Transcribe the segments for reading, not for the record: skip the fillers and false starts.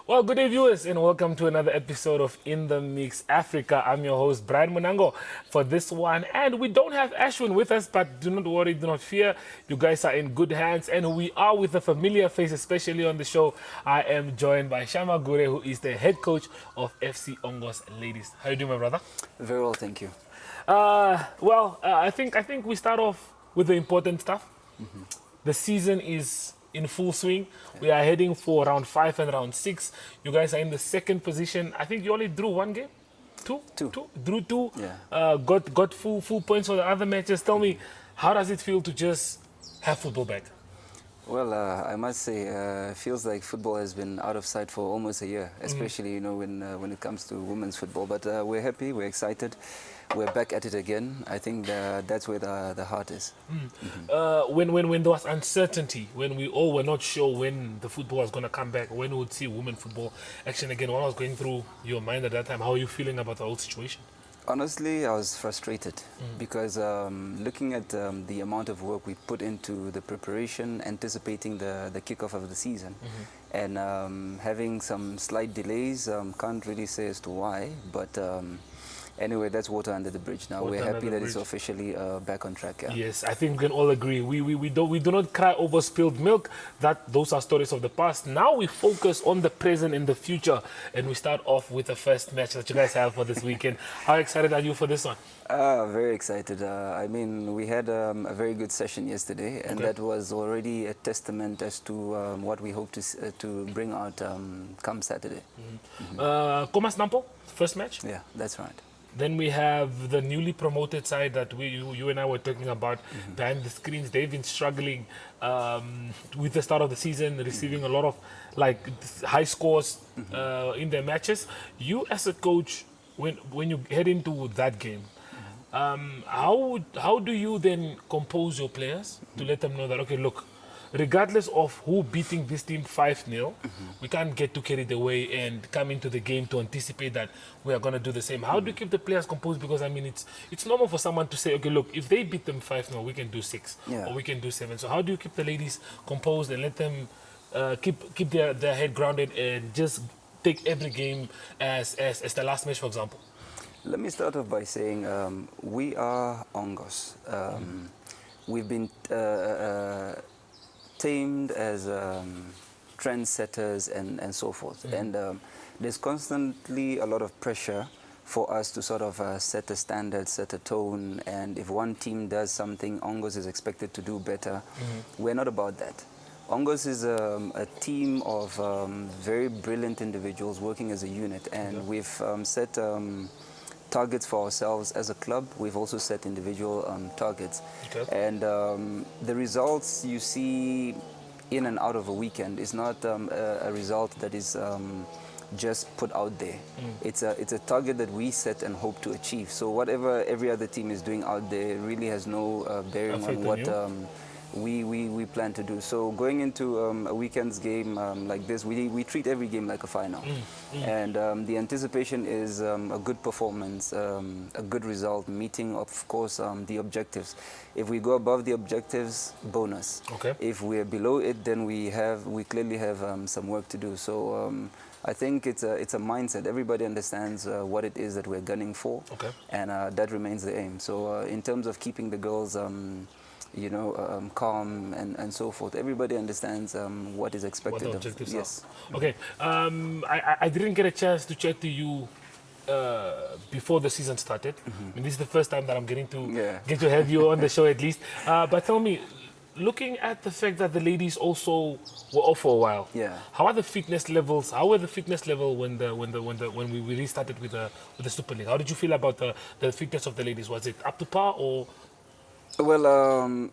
Well, good day, viewers, and welcome to another episode of In the Mix Africa. I'm your host, Brian Munango, for this one. And we don't have Ashwin with us, but do not worry, do not fear. You guys are in good hands, and we are with a familiar face, especially on the show. I am joined by Shama Gure, who is the head coach of FC Ongos Ladies. How you doing, my brother? Very well, thank you. I think we start off with the important stuff. The season is in full swing. We are heading for round 5 and round 6. You guys are in the second position. I think you only drew one game? Two? Drew two. Yeah. Got full points for the other matches. Tell me, how does it feel to just have football back? Well, I must say, it feels like football has been out of sight for almost a year, especially when it comes to women's football. But we're happy, we're excited, we're back at it again. I think that's where the heart is. When there was uncertainty, when we all were not sure when the football was going to come back, when we would see women football action again, what was going through your mind at that time? How are you feeling about the whole situation? Honestly, I was frustrated because looking at the amount of work we put into the preparation, anticipating the kickoff of the season, and having some slight delays, can't really say as to why, but anyway, that's water under the bridge now. We're happy that it's officially back on track. Yeah. Yes, I think we can all agree. We do not cry over spilled milk. Those are stories of the past. Now we focus on the present and the future, and we start off with the first match that you guys have for this weekend. How excited are you for this one? Very excited. I mean, we had a very good session yesterday, and that was already a testament as to what we hope to bring out come Saturday. Comas Nampo, first match? Yeah, that's right. Then we have the newly promoted side that you and I were talking about behind the screens. They've been struggling with the start of the season, receiving a lot of high scores in their matches. You as a coach, when you head into that game, how do you then compose your players to let them know that, okay, look, regardless of who beating this team 5-0, we can't get too carried away and come into the game to anticipate that we are going to do the same. How do you keep the players composed? Because, I mean, it's normal for someone to say, okay, look, if they beat them 5-0, we can do 6 or we can do 7. So how do you keep the ladies composed and let them keep their head grounded and just take every game as the last match, for example? Let me start off by saying we are Ongos. We've been tamed as trendsetters and so forth. And there's constantly a lot of pressure for us to sort of set a standard, set a tone, and if one team does something, Ongos is expected to do better. We're not about that. Ongos is a team of very brilliant individuals working as a unit, and we've set targets for ourselves as a club. We've also set individual targets. And the results you see in and out of a weekend is not a result that is just put out there. It's a target that we set and hope to achieve. So whatever every other team is doing out there really has no bearing on what we plan to do. So going into a weekend's game like this, we treat every game like a final. And the anticipation is a good performance, a good result, meeting, of course, the objectives. If we go above the objectives, bonus. If we're below it, then we clearly have some work to do. So I think it's a mindset. Everybody understands what it is that we're gunning for, and that remains the aim. So in terms of keeping the girls calm and so forth. Everybody understands what is expected what the of objectives are. Okay. I didn't get a chance to chat to you before the season started. I mean, this is the first time that I'm getting to get to have you on the show at least. But tell me, looking at the fact that the ladies also were off for a while, how are the fitness levels? How were the fitness level when we really started with the Super League? How did you feel about the fitness of the ladies? Was it up to par or? Well,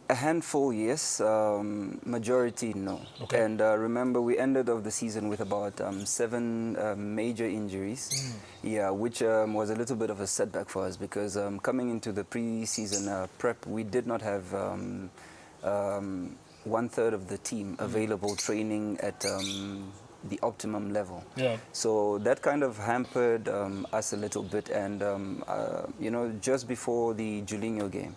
a handful, yes. Majority, no. And remember, we ended off the season with about 7 major injuries. Which was a little bit of a setback for us because coming into the pre-season prep, we did not have 1/3 of the team available training at the optimum level. So that kind of hampered us a little bit. And just before the Julinho game,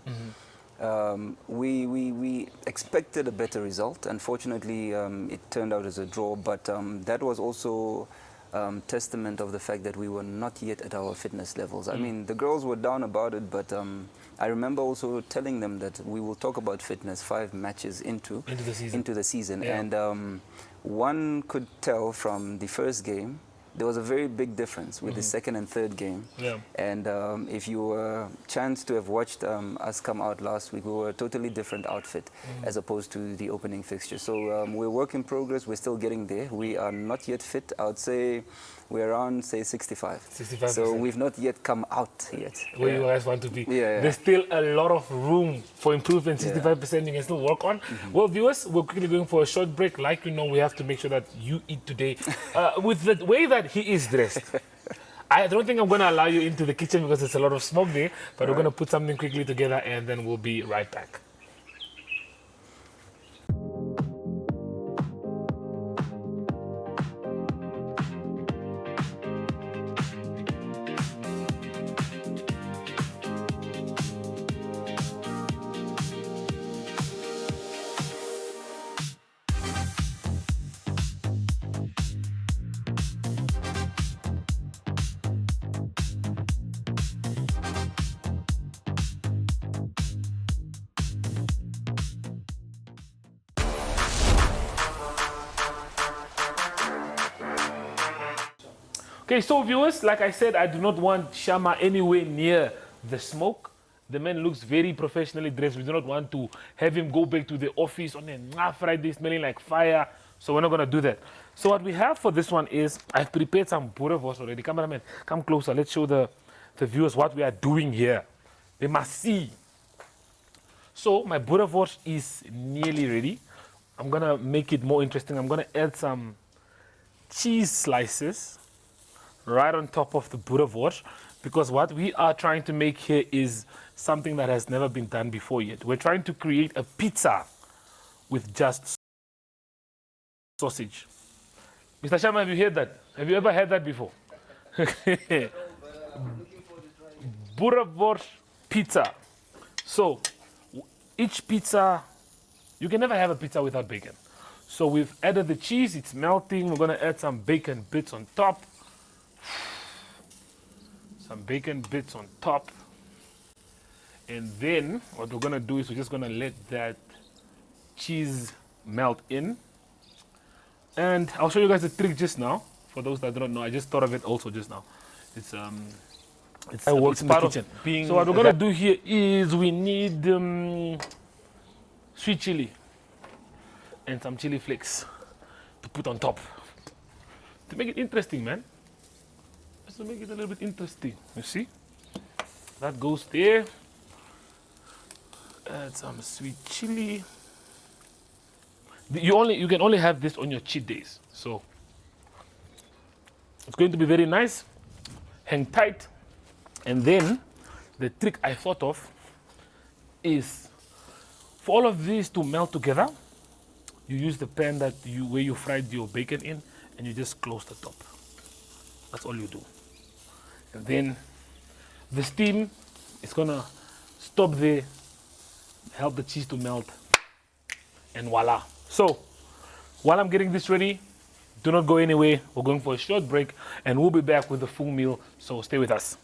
We expected a better result. Unfortunately, it turned out as a draw, but that was also testament of the fact that we were not yet at our fitness levels. I mean, the girls were down about it, but I remember also telling them that we will talk about fitness 5 matches into the season. Yeah. And one could tell from the first game, there was a very big difference with the second and third game. Yeah. And if you were chanced to have watched us come out last week, we were a totally different outfit as opposed to the opening fixture. So we're work in progress. We're still getting there. We are not yet fit. I would say we're around, say, 65. 65%. So we've not yet come out yet. Where you guys want to be. Yeah. There's still a lot of room for improvement. 65% you can still work on. Well, viewers, we're quickly going for a short break. Like you know, we have to make sure that you eat today. With the way that he is dressed, I don't think I'm going to allow you into the kitchen because there's a lot of smoke there. But we're going to put something quickly together and then we'll be right back. Okay, so viewers, like I said, I do not want Shama anywhere near the smoke. The man looks very professionally dressed. We do not want to have him go back to the office on a Friday smelling like fire. So we're not going to do that. So what we have for this one is, I've prepared some boerewors already. Cameraman, come closer. Let's show the viewers what we are doing here. They must see. So my boerewors is nearly ready. I'm going to make it more interesting. I'm going to add some cheese slices right on top of the boerewors, because what we are trying to make here is something that has never been done before yet. We're trying to create a pizza with just sausage. Mr. Shama, have you heard that? Have you ever had that before? Boerewors pizza. So each pizza, you can never have a pizza without bacon. So we've added the cheese, it's melting. We're going to add some bacon bits on top. Some bacon bits on top. And then what we're going to do is we're just going to let that cheese melt in. And I'll show you guys the trick just now. For those that don't know, I just thought of it also just now. It's part of being. So what we're going to do here is we need sweet chili and some chili flakes to put on top. To make it interesting, man. To make it a little bit interesting, you see? That goes there. Add some sweet chili. You can only have this on your cheat days, so it's going to be very nice. Hang tight, and then the trick I thought of is for all of these to melt together. You use the pan where you fried your bacon in, and you just close the top. That's all you do. And then the steam is gonna stop there, help the cheese to melt, and voila. So while I'm getting this ready, do not go anywhere. We're going for a short break and we'll be back with the full meal, so stay with us.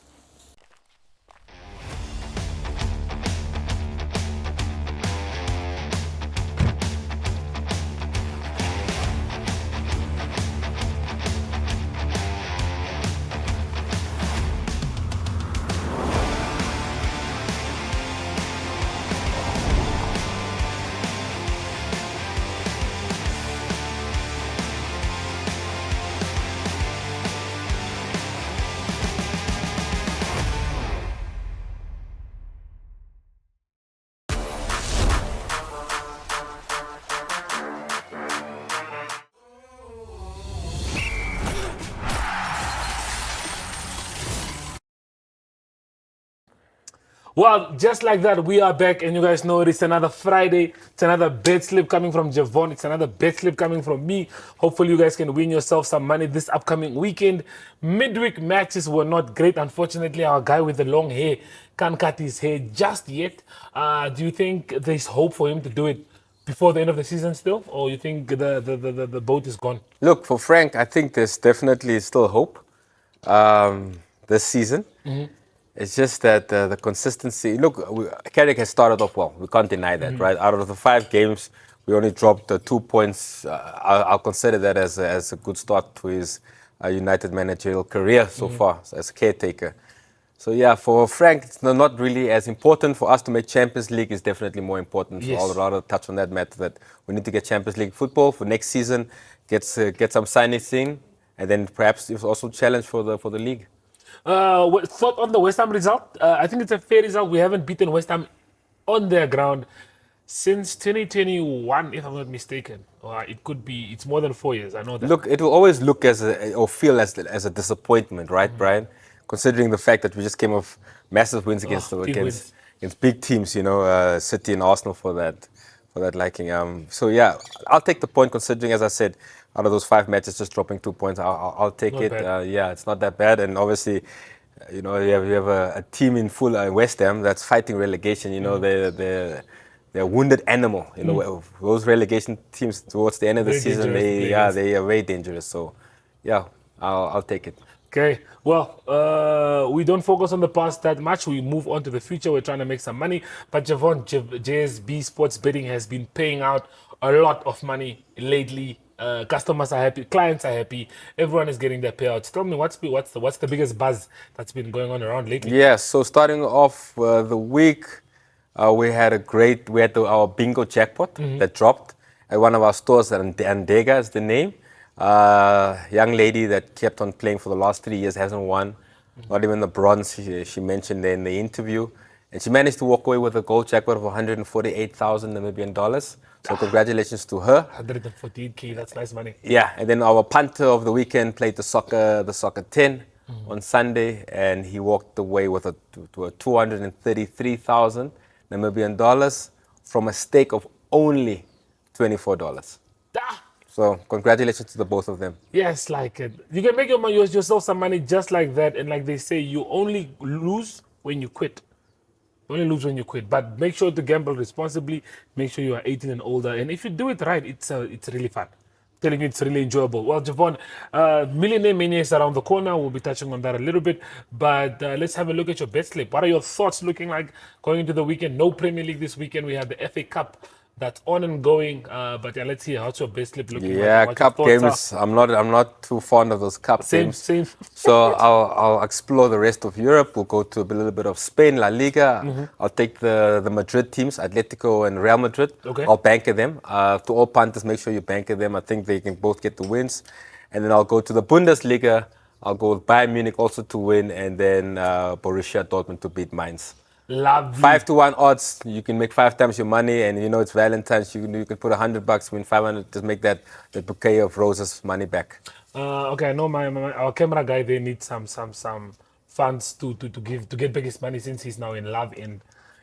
Well, just like that, we are back, and you guys know it's another Friday. It's another bet slip coming from Javon. It's another bet slip coming from me. Hopefully, you guys can win yourself some money this upcoming weekend. Midweek matches were not great. Unfortunately, our guy with the long hair can't cut his hair just yet. Do you think there's hope for him to do it before the end of the season still, or you think the boat is gone? Look, for Frank, I think there's definitely still hope this season. It's just that the consistency. Look, Carrick has started off well. We can't deny that, right? Out of the 5 games, we only dropped 2 points. I'll consider that as a good start to his United managerial career so far as a caretaker. So yeah, for Frank, it's not really as important. For us to make Champions League is definitely more important. Yes. So I'll rather touch on that matter, that we need to get Champions League football for next season, get some signings in, and then perhaps it's also a challenge for the league. Thought on the West Ham result? I think it's a fair result. We haven't beaten West Ham on their ground since 2021, if I'm not mistaken. Or it could be, it's more than 4 years. I know that. Look, it will always look or feel as a disappointment, right, Brian? Considering the fact that we just came off massive wins against big teams, City and Arsenal for that liking. So yeah, I'll take the point. Considering, as I said, out of those 5 matches, just dropping 2 points, I'll take Not it. bad. Yeah, it's not that bad, and obviously, you have a team in full West Ham that's fighting relegation. They're a wounded animal. Those relegation teams towards the end of the Very season, dangerous to play against. they are very dangerous. So, yeah, I'll take it. Okay, well, we don't focus on the past that much. We move on to the future. We're trying to make some money. But Javon, JSB Sports Betting has been paying out a lot of money lately. Customers are happy, clients are happy, everyone is getting their payouts. Tell me, what's the biggest buzz that's been going on around lately? Yeah, so starting off the week, we had our bingo jackpot that dropped at one of our stores, and Andega is the name. Young lady that kept on playing for the last 3 years, hasn't won, not even the bronze. She mentioned there in the interview, and she managed to walk away with a gold jackpot of 148,000 Namibian dollars. So congratulations to her. 148K, that's nice money. Yeah, and then our punter of the weekend played the soccer 10 on Sunday, and he walked away with a 233,000 Namibian dollars from a stake of only $24. Ah, So congratulations to the both of them. yes, like you can make yourself some money just like that, and like they say, you only lose when you quit. You only lose when you quit. But make sure to gamble responsibly. Make sure you are 18 and older, and if you do it right, it's really fun. Telling you, it's really enjoyable. Well, Javon, Millionaire Mania is around the corner. We'll be touching on that a little bit, but let's have a look at your bet slip. What are your thoughts looking like going into the weekend? No Premier League this weekend. We have the FA Cup that's on and going. But yeah, let's see how's your bet slip looking like. Yeah, What your cup thoughts games. I'm not too fond of those cup Same, games. same. So I'll explore the rest of Europe. We'll go to a little bit of Spain, La Liga. I'll take the Madrid teams, Atletico and Real Madrid. Okay. I'll banker them. To all punters, make sure you banker them. I think they can both get the wins. And then I'll go to the Bundesliga. I'll go with Bayern Munich also to win, and then Borussia Dortmund to beat Mainz. Lovely. 5-1 odds. You can make 5 times your money, and it's Valentine's. You can put $100, win 500. Just make that bouquet of roses money back. Okay, I know our camera guy. They need some funds to get back his money, since he's now in love and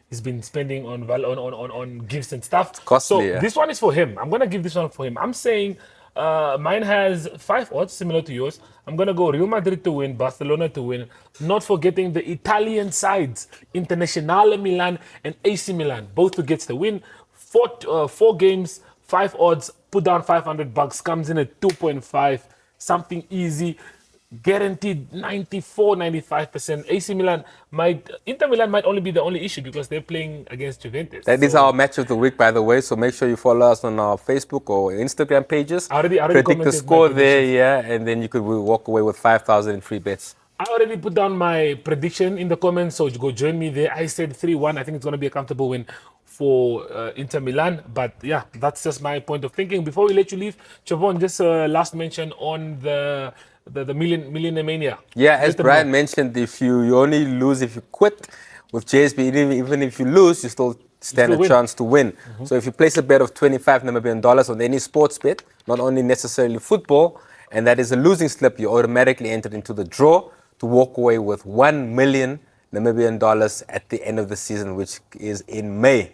he's been spending on gifts and stuff. Costly, So yeah. this one is for him. I'm gonna give this one for him. I'm saying mine has 5 odds similar to yours. I'm gonna go Real Madrid to win, Barcelona to win. Not forgetting the Italian sides, Internazionale Milan and AC Milan, both to get the win. 4 games, 5 odds. Put down $500. Comes in at 2.5. Something easy. Guaranteed 95%. Inter Milan might only be the only issue because they're playing against Juventus. That is So, our match of the week, by the way. So make sure you follow us on our Facebook or Instagram pages. I already Predict the commented score my there, predictions. yeah, and then you could walk away with 5,000 in free bets. I already put down my prediction in the comments, so go join me there. I said 3-1. I think it's going to be a comfortable win for Inter Milan. But yeah, that's just my point of thinking. Before we let you leave, Chavon, just last mention on the Millionaire Mania. Yeah, as Let them Brian know. mentioned, if you only lose if you quit. With JSB, even if you lose, you still stand still a win. chance to win. So if you place a bet of 25 Namibian dollars on any sports bet, not only necessarily football, and that is a losing slip, you automatically enter into the draw to walk away with 1 million Namibian dollars at the end of the season, which is in May.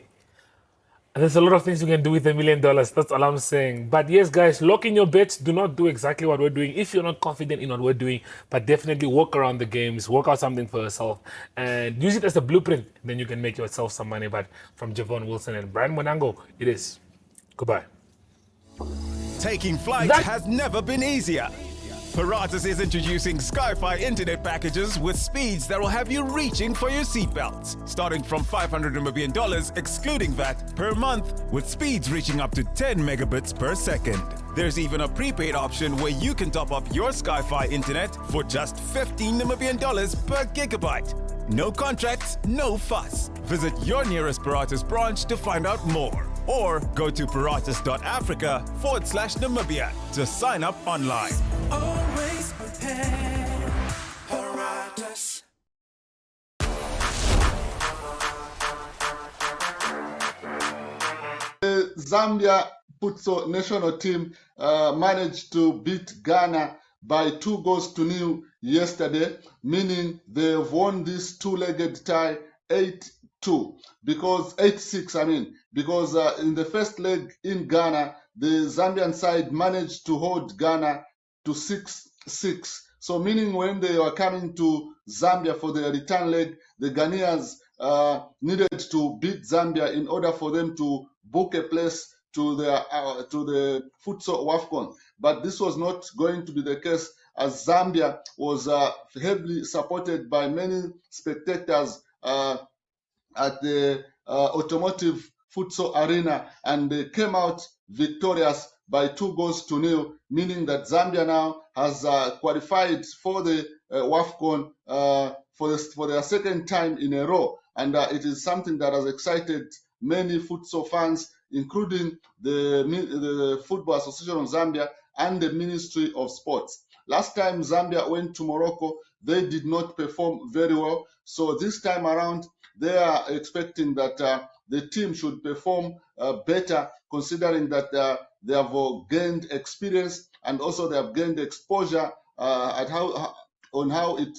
And there's a lot of things you can do with $1 million. That's all I'm saying. But yes, guys, lock in your bets. Do not do exactly what we're doing if you're not confident in what we're doing. But definitely work around the games, work out something for yourself, and use it as a blueprint. Then you can make yourself some money. But from Javon Wilson and Brian Monango, it is. Goodbye. Taking flight has never been easier. Paratus is introducing Sky-Fi internet packages with speeds that will have you reaching for your seatbelts. Starting from $500 Namibian excluding VAT per month, with speeds reaching up to 10 megabits per second. There's even a prepaid option where you can top up your Sky-Fi internet for just $15 Namibian per gigabyte. No contracts, no fuss. Visit your nearest Paratus branch to find out more. Or go to paratus.africa/Namibia to sign up online. Always prepared, Paratus. The Zambia futsal national team managed to beat Ghana by 2-0 yesterday, meaning they've won this two-legged tie 8-2 because 8-6. Because in the first leg in Ghana, the Zambian side managed to hold Ghana to 6-6. So meaning when they were coming to Zambia for the return leg, the Ghanaians needed to beat Zambia in order for them to book a place to the futsal WAFCON. But this was not going to be the case, as Zambia was heavily supported by many spectators at the automotive futsal arena, and they came out victorious by 2-0, meaning that Zambia now has qualified for the WAFCON for their second time in a row, and it is something that has excited many futsal fans, including the Football Association of Zambia and the Ministry of Sports. Last time Zambia went to Morocco, they did not perform very well. So this time around, they are expecting that the team should perform better, considering that they have gained experience and also they have gained exposure on how it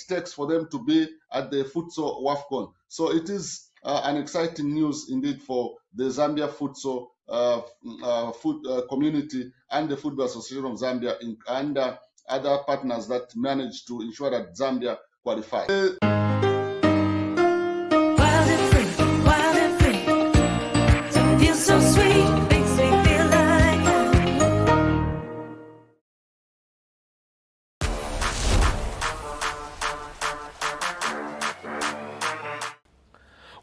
takes for them to be at the futsal WAFCON. So it is an exciting news indeed for the Zambia futsal community and the Football Association of Zambia and other partners that managed to ensure that Zambia qualified. Wild and free, so it feels so sweet, makes me feel like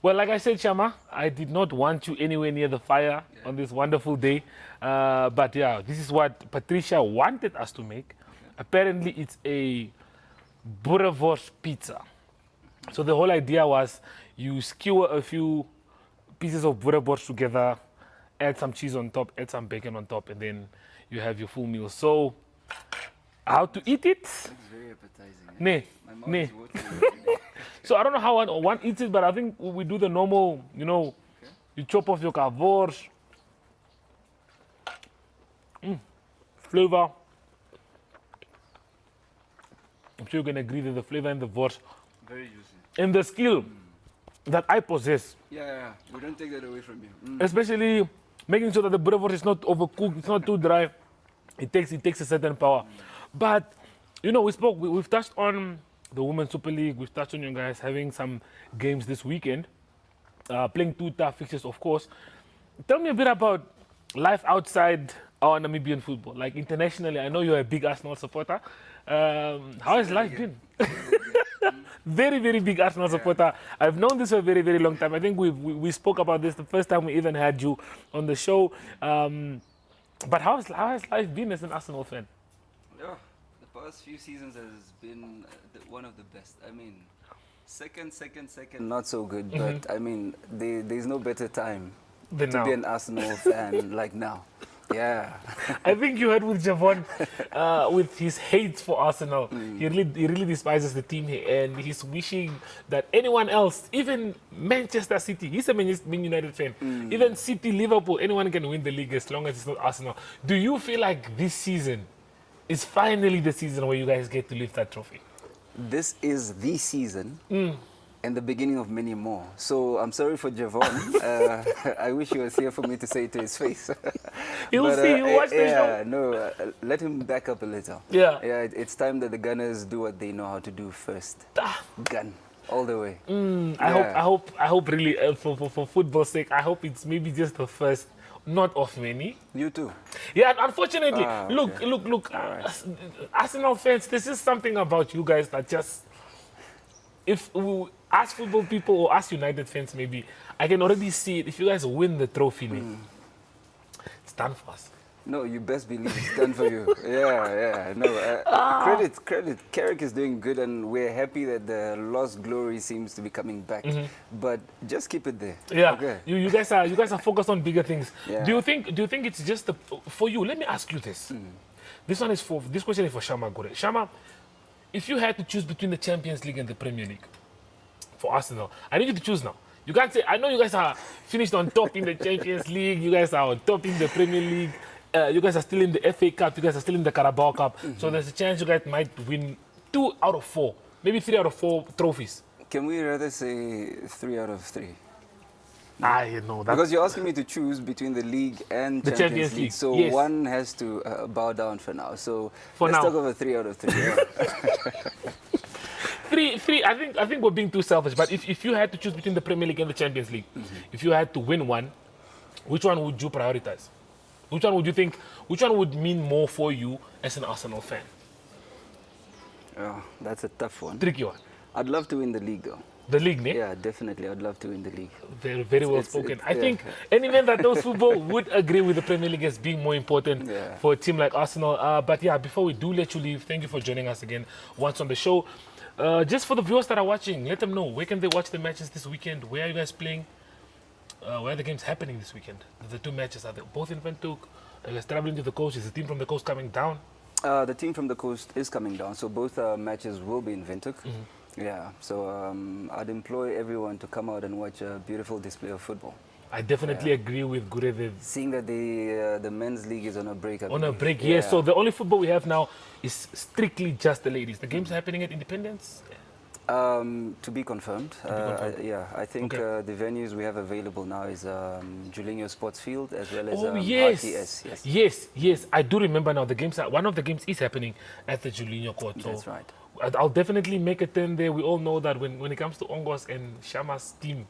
Well, like I said, Shama, I did not want you anywhere near the fire on this wonderful day. But yeah, this is what Patricia wanted us to make. Apparently, it's a boerewors pizza. So the whole idea was you skewer a few pieces of boerewors together, add some cheese on top, add some bacon on top, and then you have your full meal. So how to eat it? It's very appetizing. Nee, My mouth nee. is watering every day. So I don't know how one eats it, but I think we do the normal, you chop off your kavors. Flavor. I'm sure you can agree that the flavor and the wors Very juicy. and the skill that I possess, Yeah, we don't take that away from you. especially making sure that the boerewors is not overcooked, it's not too dry. It takes a certain power. But we've touched on the Women's Super League. We've touched on you guys having some games this weekend, playing 2 tough fixtures, of course. Tell me a bit about life outside our Namibian football, like internationally. I know you're a big Arsenal supporter. How has life been? Very, very big Arsenal supporter. I've known this for a very, very long time. I think we spoke about this the first time we even had you on the show. But how has life been as an Arsenal fan? Yeah, the past few seasons has been one of the best. I mean, second, not so good, but I mean, there's no better time Then to now. be an Arsenal fan like now. Yeah. I think you heard with Javon, with his hate for Arsenal. He really despises the team here, and he's wishing that anyone else, even Manchester City, he's a Man United fan, even City, Liverpool, anyone can win the league as long as it's not Arsenal. Do you feel like this season is finally the season where you guys get to lift that trophy? This is the season and the beginning of many more. So I'm sorry for Javon. I wish he was here for me to say it to his face. He'll see, he'll watch the show. No, let him back up a little. Yeah. Yeah, it's time that the Gunners do what they know how to do first. Gun. All the way. I hope really for football's sake, I hope it's maybe just the first, not of many. You too. Yeah, unfortunately. Ah, Look, look. Arsenal fans, this is something about you guys that just, if we ask football people or ask United fans, maybe I can already see it. If you guys win the trophy, it's done for us. No, you best believe it's done for you. Yeah. No, credit. Carrick is doing good, and we're happy that the lost glory seems to be coming back. But just keep it there. Yeah, Okay. you guys are focused on bigger things. Yeah. Do you think it's just for you? Let me ask you this. This question is for Shama Gore. Shama, if you had to choose between the Champions League and the Premier League for Arsenal, I need you to choose now. You can't say, I know you guys are finished on top in the Champions League, you guys are on top in the Premier League, you guys are still in the FA Cup, you guys are still in the Carabao Cup, so there's a chance you guys might win 2 out of 4, maybe 3 out of 4 trophies. Can we rather say 3 out of 3? I know that. Because you're asking me to choose between the league and The Champions League, So yes. one has to bow down for now. So For let's now. talk about 3 out of 3. Yeah. Three. I think we're being too selfish. But if you had to choose between the Premier League and the Champions League, if you had to win one, which one would you prioritize? Which one would you think? Which one would mean more for you as an Arsenal fan? Oh, that's a tough one. Tricky one. I'd love to win the league, though. The league, ne? Yeah, definitely. I'd love to win the league. Very, very well It's- spoken. it's- I yeah. think any man that knows football would agree with the Premier League as being more important Yeah. for a team like Arsenal. But yeah, before we do let you leave, thank you for joining us again once on the show. Just for the viewers that are watching, let them know where can they watch the matches this weekend. Where are you guys playing? Where are the games happening this weekend? The 2 matches, are they both in Windhoek? Are you guys traveling to the coast? Is the team from the coast coming down? The team from the coast is coming down, so both matches will be in Windhoek. Yeah, so I'd employ everyone to come out and watch a beautiful display of football. I definitely agree with Gure. Seeing that the men's league is on a break. I On a believe. break, Yeah. yes. So the only football we have now is strictly just the ladies. The games are happening at Independence. To be confirmed. I think Okay. the venues we have available now is Julinho Sports Field as well as Oh yes. RTS. Yes, yes. I do remember now. One of the games is happening at the Julinho Court. So that's right. I'll definitely make a turn there. We all know that when it comes to Ongos and Shama's team,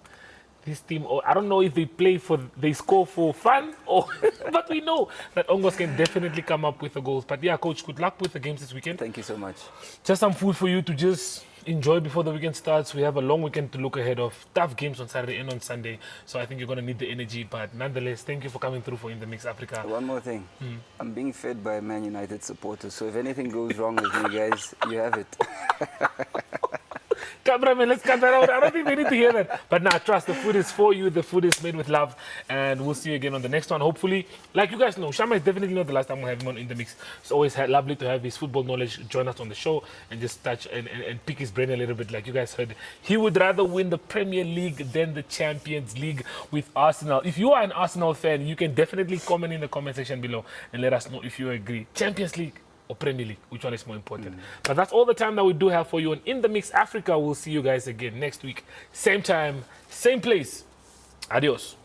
this team, or I don't know if they score for fun, or but we know that Ongos can definitely come up with the goals. But yeah, coach, good luck with the games this weekend. Thank you so much. Just some food for you to just enjoy before the weekend starts. We have a long weekend to look ahead of. Tough games on Saturday and on Sunday. So I think you're going to need the energy. But nonetheless, thank you for coming through for In The Mix Africa. One more thing. I'm being fed by Man United supporters, so if anything goes wrong with me, guys, you have it. Cameraman, let's cut that out. I don't think they need to hear that. But nah, trust, the food is for you. The food is made with love. And we'll see you again on the next one. Hopefully, like you guys know, Shama is definitely not the last time we'll have him on In The Mix. It's always lovely to have his football knowledge join us on the show and just touch and pick his brain a little bit. Like you guys heard, he would rather win the Premier League than the Champions League with Arsenal. If you are an Arsenal fan, you can definitely comment in the comment section below and let us know if you agree. Champions League or Premier League, which one is more important? But that's all the time that we do have for you on In The Mix Africa. We'll see you guys again next week. Same time, same place. Adios.